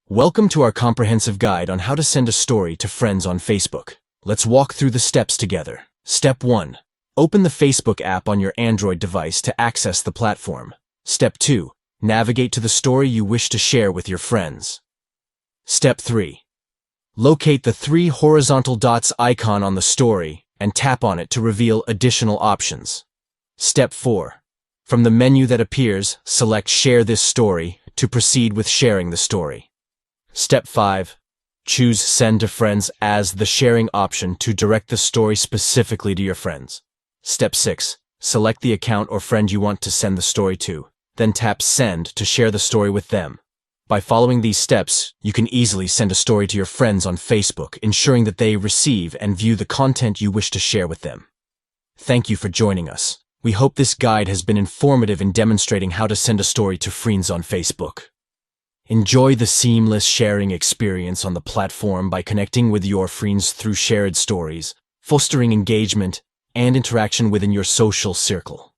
Welcome to our comprehensive guide on how to send a story to friends on Facebook. Let's walk through the steps together. Step 1. Open the Facebook app on your Android device to access the platform. Step 2. Navigate to the story you wish to share with your friends. Step 3. Locate the 3 horizontal dots icon on the story and tap on it to reveal additional options. Step 4. From the menu that appears, select Share this story to proceed with sharing the story. Step 5. Choose Send to Friends as the sharing option to direct the story specifically to your friends. Step 6. Select the account or friend you want to send the story to, then tap Send to share the story with them. By following these steps, you can easily send a story to your friends on Facebook, ensuring that they receive and view the content you wish to share with them. Thank you for joining us. We hope this guide has been informative in demonstrating how to send a story to friends on Facebook. Enjoy the seamless sharing experience on the platform by connecting with your friends through shared stories, fostering engagement and interaction within your social circle.